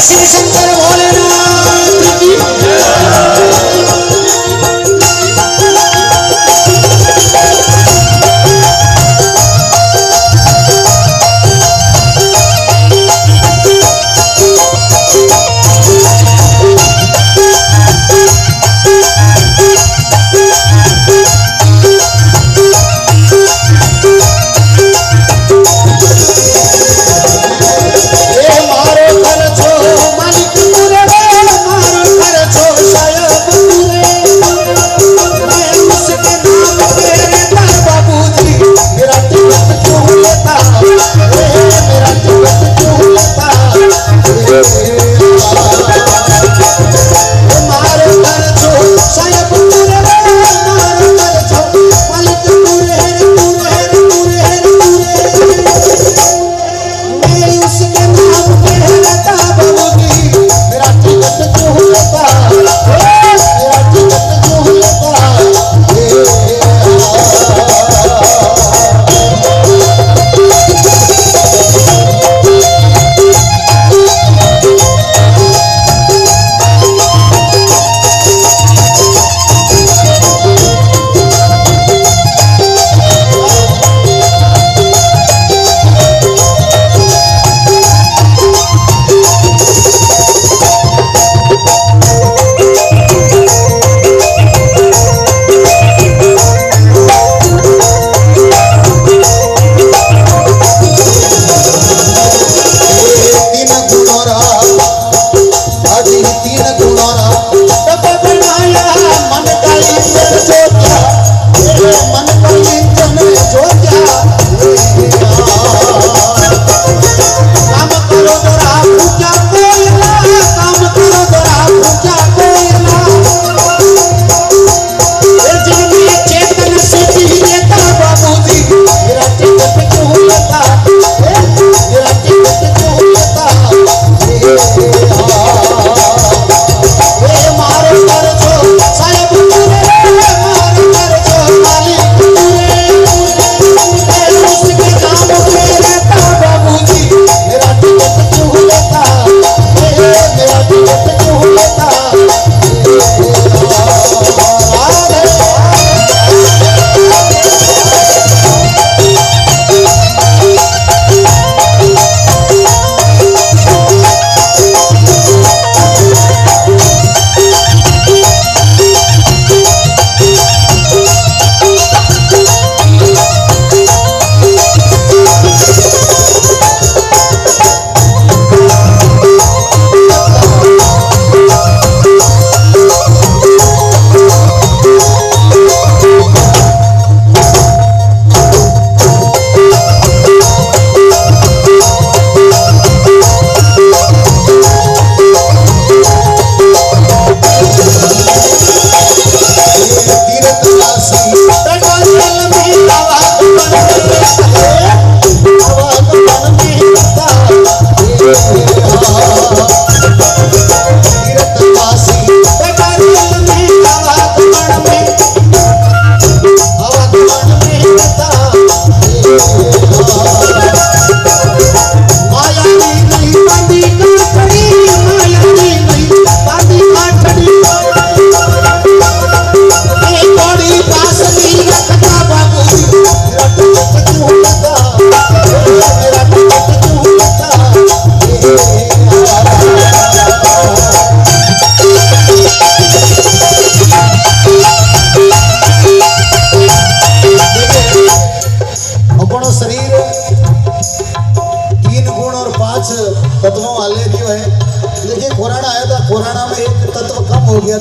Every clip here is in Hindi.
शिव शंकर भोलेनाथ की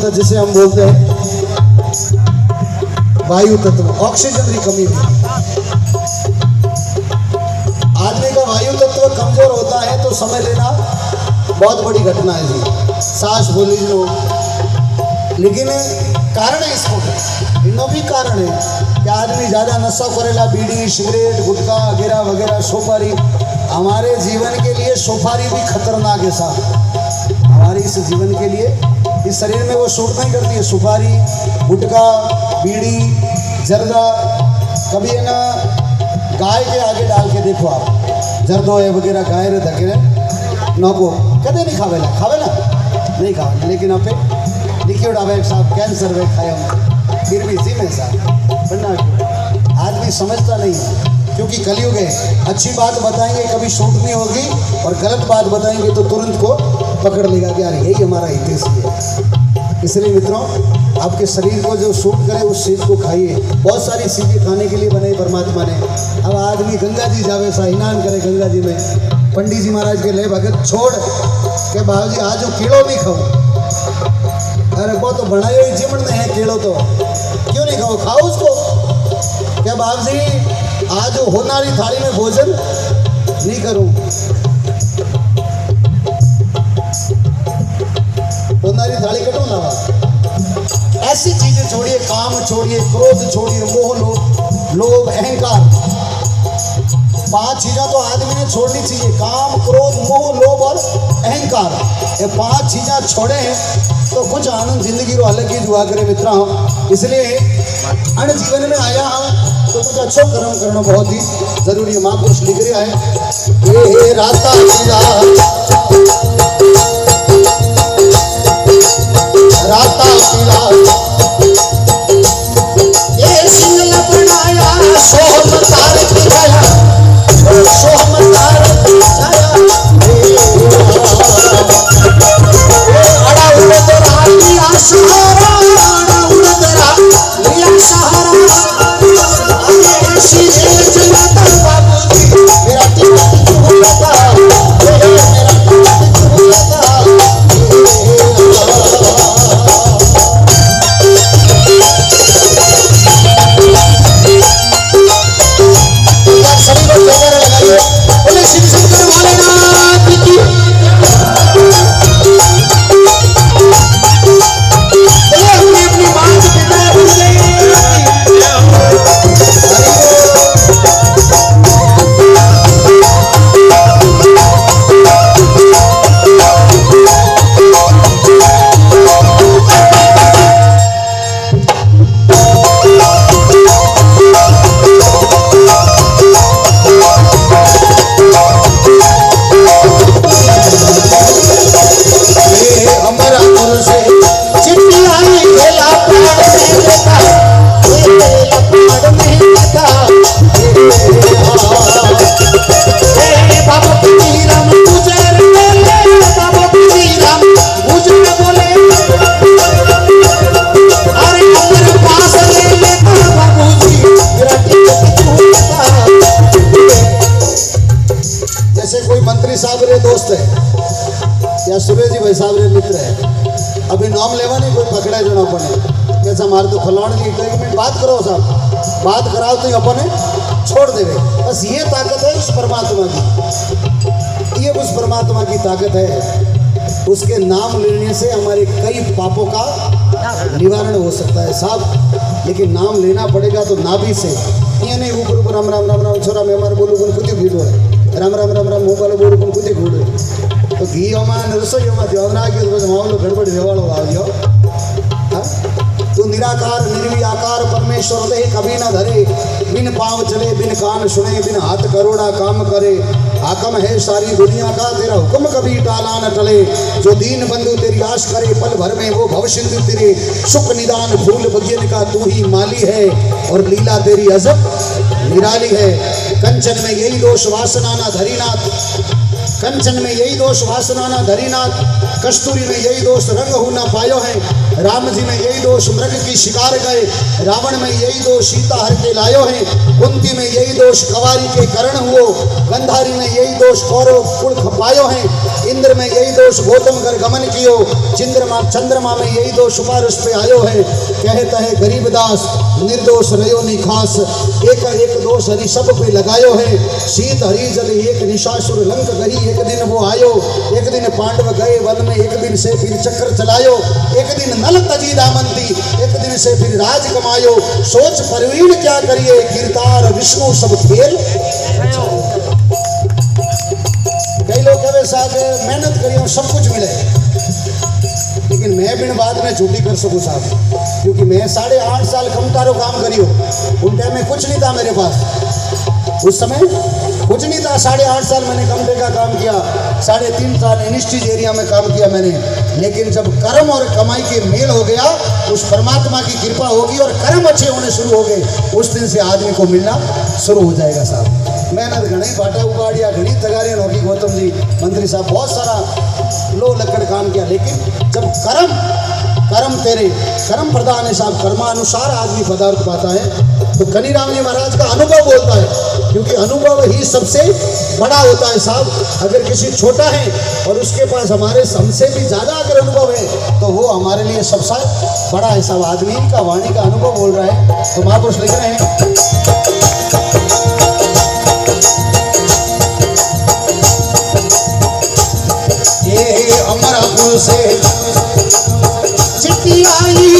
जिसे हम बोलते हैं वायु तत्व, ऑक्सीजन की कमी भी। आदमी का वायु तत्व कमजोर होता है तो समझ लेना बहुत बड़ी घटना है जी, सांस बोली लो। लेकिन कारण है इसको, इनो भी कारण है कि आदमी ज़्यादा नशा करेला, बीड़ी सिगरेट गुटखा वगैरह वगैरह, सुपारी। हमारे जीवन के लिए सुपारी भी खतरनाक है साहब, हमारे इस जीवन के लिए, इस शरीर में वो सूट नहीं करती है सुपारी, गुटखा, बीड़ी, जर्दा। कभी है ना गाय के आगे डाल के देखो आप, जर्दो है वगैरह गाय रे धकेरे नको कदे नहीं खावेला नहीं खावेला, लेकिन अब लिखियो डावे साहब कैंसर वे खाए हम फिर भी इसी में साहब बनना क्यों? आदमी समझता नहीं है, क्योंकि कलयुग है। अच्छी बात बताएंगे कभी शूट नहीं होगी, और गलत बात बताएंगे तो तुरंत को पकड़ लेगा कि यार यही हमारा हितैषी है। इसलिए मित्रों, आपके शरीर को जो सूट करे उस चीज़ को खाइए। बहुत सारी चीज़ें खाने के लिए बनाई परमात्मा ने। अब आदमी गंगा जी जावे सा स्नान करे गंगा जी में, पंडित जी महाराज के ले भगत छोड़ के बाबू जी आज कीड़ो नहीं खाओ, अरे वो तो बनाए हुई चिमड़ में है कीड़ो, तो क्यों नहीं खाओ, खाओ उसको। क्या बाबू जी आज होनारी थाली में भोजन नहीं करूं, होनारी थाली कटो लावा। ऐसी चीजें छोड़िए, काम छोड़िए, क्रोध छोड़िए, मोह लोभ अहंकार, 5 चीजें तो आदमी ने छोड़नी चाहिए। काम क्रोध मोह लोभ और अहंकार, ये 5 चीजें छोड़े हैं तो कुछ आनंद जिंदगी रो अलग ही जुआ करे मित्रों। इसलिए अण जीवन में आया हम तो कुछ अच्छो कर्म करना बहुत ही जरूरी है। महापुरुष लिख रहा है ये राता पीला ये सिंगल बनाया सोम तार पिलाया सोम तार छाया अड़ा उड़दरा लिया सहारा अड़ा उड़दरा लिया सहारा ऐसी रेत लगा बाबूजी मेरा टिकट क्यों लगा मेरा टिकट क्यों लगा। दोस्त है या सुरेश जी भाई साहब रे मित्र है, अभी नाम लेवा नहीं कोई पकड़ा जो ना अपने कैसा मार तो फलाण जी 1 मिनट बात करो साहब, बात कराओ तो अपने छोड़ देवे। बस ये ताकत है उस परमात्मा की, ये उस परमात्मा की ताकत है। उसके नाम लेने से हमारे कई पापों का निवारण हो सकता है साहब, लेकिन नाम लेना पड़ेगा तो नाभि से, ये नहीं ऊपर ऊपर राम राम राम राम छोरा मैं हमारे बोलू बोल खुद ही भीड़ है राम राम राम राम मोबाइल बोलू बोल खुद ही घूड़ है तो घी हमारा रसोई में देवना के तो मामलो गड़बड़ रेवाड़ो आवो। तू निराकार निर्विकार परमेश्वर दे कभी न धरे, बिन पाँव चले बिन कान सुने बिन हाथ करोड़ा काम करे, हाकम है सारी दुनिया का तेरा हुक्म कभी टाला न टले, जो दीन बंधु तेरी आश करे पल भर में वो भव सिंधु तेरे, सुख निदान फूल बगियन का तू ही माली है और लीला तेरी अजब निराली है। कंचन में यही दोष वासना ना धरीनाथ, कंचन में यही दोष वासना ना धरीनाथ, कस्तूरी में यही दोष रंग हो ना पायो है, राम जी में यही दोष मृग की शिकार गए, रावण में यही दोष सीता हर के लायो है, कुंती में यही दोष कवारी के करण हुओ, गंधारी में यही दोष कौरव कुल खपायो है, इंद्र में यही दोष गौतम कर गमन कियो, चंद्रमा में यही दोष उपारस पे आयो है, कहता है गरीबदास निर्दोष रयो निखास, एक एक दोष हरि सब पे लगायो है, शीत हरि जल एक निशासुर लंक गई, एक दिन वो आयो, एक दिन पांडव गए वन में, एक दिन से फिर चक्र चलायो, एक दिन नल तजी दामंती, एक दिन से फिर राज कमायो, सोच परवीन क्या करिए गिरधार विष्णु सब खेल। कई लोग कहे साहब मेहनत करियो सब कुछ मिले, लेकिन मैं बिन बात में छुट्टी कर सकूँ साहब, क्योंकि मैं 8.5 साल कमकारो काम करियो, उन टाइम में कुछ नहीं था मेरे पास, उस समय कुछ नहीं था। 8.5 साल मैंने कमरे का काम किया, 3.5 साल इंडस्ट्रीज एरिया में काम किया मैंने। लेकिन जब कर्म और कमाई के मेल हो गया, उस परमात्मा की कृपा होगी और कर्म अच्छे होने शुरू हो गए, उस दिन से आदमी को मिलना शुरू हो जाएगा साहब। मेहनत घनी बाटा उगाड़िया, घनी तगारियाँ नौकी गौतम जी मंत्री साहब, बहुत सारा लो लकड़ काम किया। लेकिन जब कर्म तेरे कर्म प्रधान है साहब, कर्मानुसार आदमी पदार्थ पाता है। तो कनीराम जी महाराज का अनुभव बोलता है, क्योंकि अनुभव ही सबसे बड़ा होता है साहब। अगर किसी छोटा है और उसके पास हमसे भी ज़्यादा अगर अनुभव है, तो वो हमारे लिए सबसे बड़ा है साहब। आदमी का वाणी का अनुभव बोल रहा है। तो महापुरुष लिख रहे हैं, ये अमर पुरुष से चिट्ठी आई